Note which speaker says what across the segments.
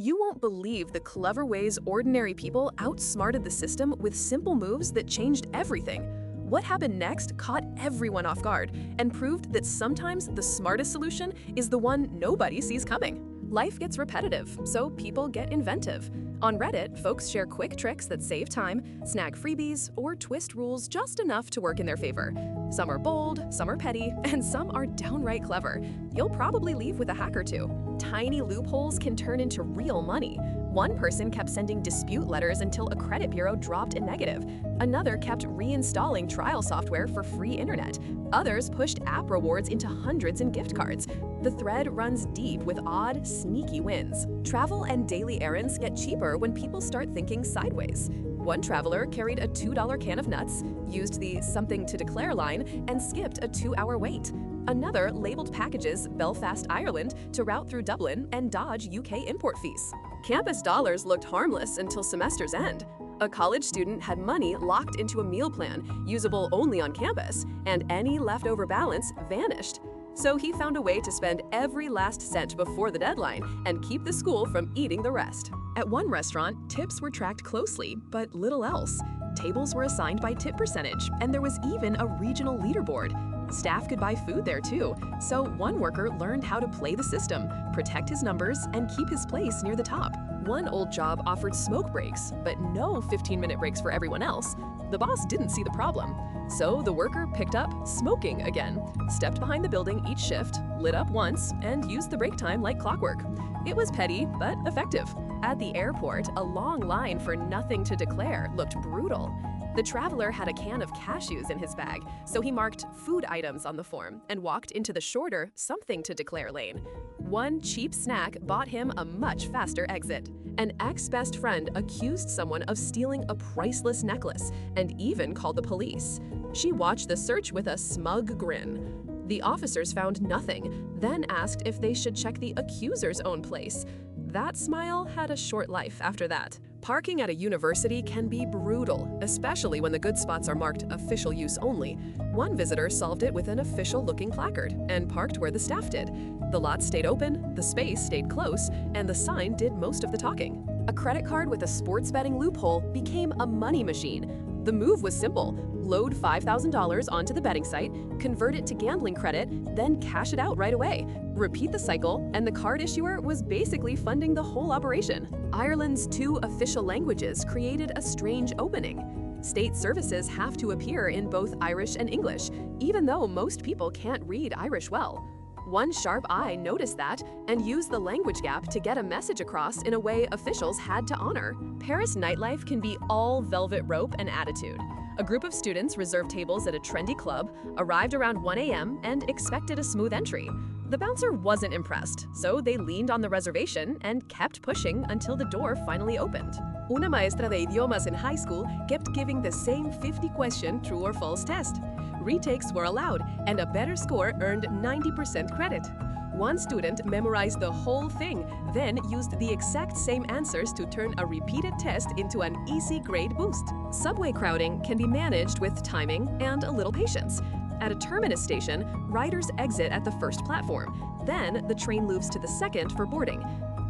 Speaker 1: You won't believe the clever ways ordinary people outsmarted the system with simple moves that changed everything. What happened next caught everyone off guard and proved that sometimes the smartest solution is the one nobody sees coming. Life gets repetitive, so people get inventive. On Reddit, folks share quick tricks that save time, snag freebies, or twist rules just enough to work in their favor. Some are bold, some are petty, and some are downright clever. You'll probably leave with a hack or two. Tiny loopholes can turn into real money. One person kept sending dispute letters until a credit bureau dropped a negative. Another kept reinstalling trial software for free internet. Others pushed app rewards into hundreds in gift cards. The thread runs deep with odd, sneaky wins. Travel and daily errands get cheaper when people start thinking sideways. One traveler carried a $2 can of nuts, used the something to declare line, and skipped a 2-hour wait. Another labeled packages Belfast, Ireland to route through Dublin and dodge UK import fees. Campus dollars looked harmless until semester's end. A college student had money locked into a meal plan, usable only on campus, and any leftover balance vanished. So he found a way to spend every last cent before the deadline and keep the school from eating the rest. At one restaurant, tips were tracked closely, but little else. Tables were assigned by tip percentage, and there was even a regional leaderboard. Staff could buy food there too, so one worker learned how to play the system, protect his numbers, and keep his place near the top. One old job offered smoke breaks, but no 15-minute breaks for everyone else. The boss didn't see the problem. So the worker picked up smoking again, stepped behind the building each shift, lit up once, and used the break time like clockwork. It was petty, but effective. At the airport, a long line for nothing to declare looked brutal. The traveler had a can of cashews in his bag, so he marked food items on the form and walked into the shorter something to declare lane. One cheap snack bought him a much faster exit. An ex-best friend accused someone of stealing a priceless necklace and even called the police. She watched the search with a smug grin. The officers found nothing, then asked if they should check the accuser's own place. That smile had a short life after that. Parking at a university can be brutal, especially when the good spots are marked official use only. One visitor solved it with an official-looking placard and parked where the staff did. The lot stayed open, the space stayed close, and the sign did most of the talking. A credit card with a sports betting loophole became a money machine. The move was simple. Load $5,000 onto the betting site, convert it to gambling credit, then cash it out right away. Repeat the cycle, and the card issuer was basically funding the whole operation. Ireland's 2 official languages created a strange opening. State services have to appear in both Irish and English, even though most people can't read Irish well. One sharp eye noticed that and used the language gap to get a message across in a way officials had to honor. Paris nightlife can be all velvet rope and attitude. A group of students reserved tables at a trendy club, arrived around 1 a.m. and expected a smooth entry. The bouncer wasn't impressed, so they leaned on the reservation and kept pushing until the door finally opened. Una maestra de idiomas in high school kept giving the same 50-question true or false test. Retakes were allowed, and a better score earned 90% credit. One student memorized the whole thing, then used the exact same answers to turn a repeated test into an easy grade boost. Subway crowding can be managed with timing and a little patience. At a terminus station, riders exit at the first platform. Then the train moves to the second for boarding.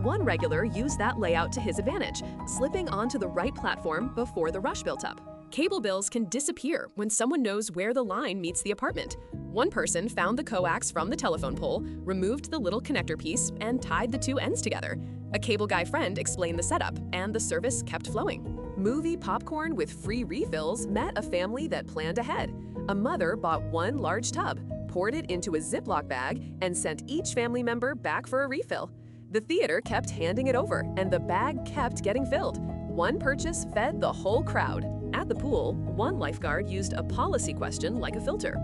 Speaker 1: One regular used that layout to his advantage, slipping onto the right platform before the rush built up. Cable bills can disappear when someone knows where the line meets the apartment. One person found the coax from the telephone pole, removed the little connector piece, and tied the 2 ends together. A cable guy friend explained the setup, and the service kept flowing. Movie popcorn with free refills met a family that planned ahead. A mother bought 1 large tub, poured it into a Ziploc bag, and sent each family member back for a refill. The theater kept handing it over, and the bag kept getting filled. One purchase fed the whole crowd. At the pool, one lifeguard used a policy question like a filter.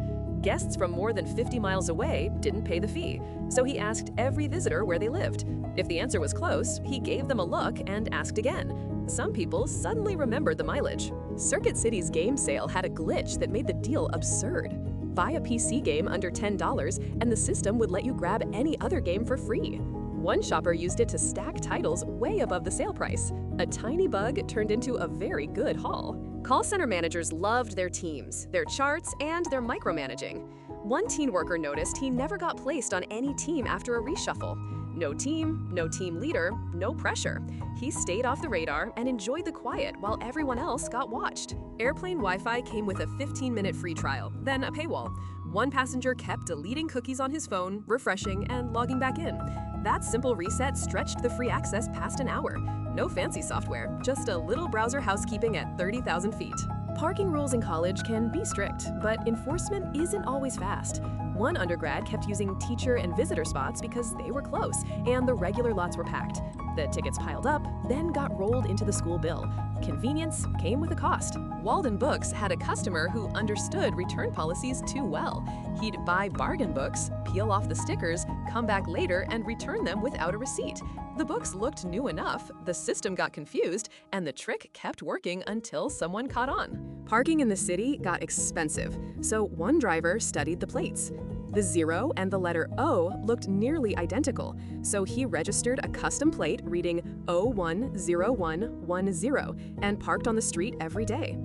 Speaker 1: Guests from more than 50 miles away didn't pay the fee, so he asked every visitor where they lived. If the answer was close, he gave them a look and asked again. Some people suddenly remembered the mileage. Circuit City's game sale had a glitch that made the deal absurd. Buy a PC game under $10 and the system would let you grab any other game for free. One shopper used it to stack titles way above the sale price. A tiny bug turned into a very good haul. Call center managers loved their teams, their charts, and their micromanaging. One teen worker noticed he never got placed on any team after a reshuffle. No team, no team leader, no pressure. He stayed off the radar and enjoyed the quiet while everyone else got watched. Airplane Wi-Fi came with a 15-minute free trial, then a paywall. One passenger kept deleting cookies on his phone, refreshing, and logging back in. That simple reset stretched the free access past an hour. No fancy software, just a little browser housekeeping at 30,000 feet. Parking rules in college can be strict, but enforcement isn't always fast. One undergrad kept using teacher and visitor spots because they were close and the regular lots were packed. The tickets piled up, then got rolled into the school bill. Convenience came with a cost. Walden Books had a customer who understood return policies too well. He'd buy bargain books, peel off the stickers, come back later and return them without a receipt. The books looked new enough, the system got confused, and the trick kept working until someone caught on. Parking in the city got expensive, so one driver studied the plates. The 0 and the letter O looked nearly identical, so he registered a custom plate reading 010110 and parked on the street every day.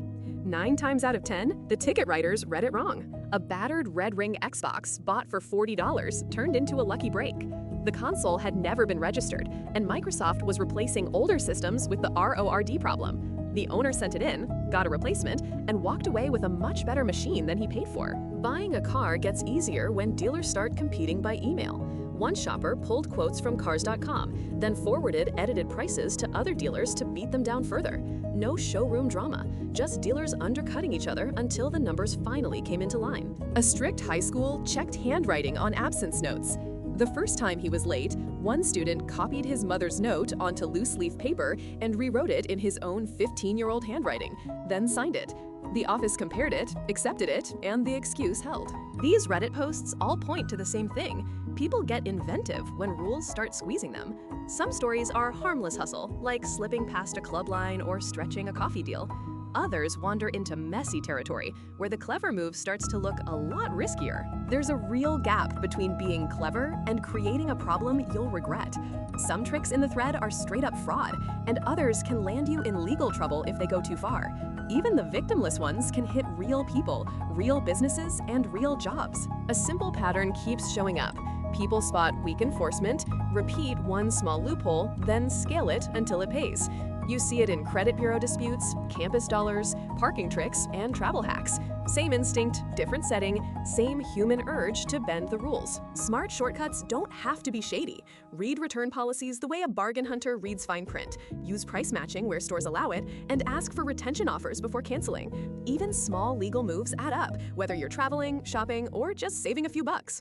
Speaker 1: 9 times out of 10, the ticket writers read it wrong. A battered red ring Xbox bought for $40 turned into a lucky break. The console had never been registered, and Microsoft was replacing older systems with the RORD problem. The owner sent it in, got a replacement, and walked away with a much better machine than he paid for. Buying a car gets easier when dealers start competing by email. One shopper pulled quotes from Cars.com, then forwarded edited prices to other dealers to beat them down further. No showroom drama, just dealers undercutting each other until the numbers finally came into line. A strict high school checked handwriting on absence notes. The first time he was late, one student copied his mother's note onto loose-leaf paper and rewrote it in his own 15-year-old handwriting, then signed it. The office compared it, accepted it, and the excuse held. These Reddit posts all point to the same thing. People get inventive when rules start squeezing them. Some stories are harmless hustle, like slipping past a club line or stretching a coffee deal. Others wander into messy territory, where the clever move starts to look a lot riskier. There's a real gap between being clever and creating a problem you'll regret. Some tricks in the thread are straight-up fraud, and others can land you in legal trouble if they go too far. Even the victimless ones can hit real people, real businesses, and real jobs. A simple pattern keeps showing up. People spot weak enforcement, repeat one small loophole, then scale it until it pays. You see it in credit bureau disputes, campus dollars, parking tricks, and travel hacks. Same instinct, different setting, same human urge to bend the rules. Smart shortcuts don't have to be shady. Read return policies the way a bargain hunter reads fine print. Use price matching where stores allow it, and ask for retention offers before canceling. Even small legal moves add up, whether you're traveling, shopping, or just saving a few bucks.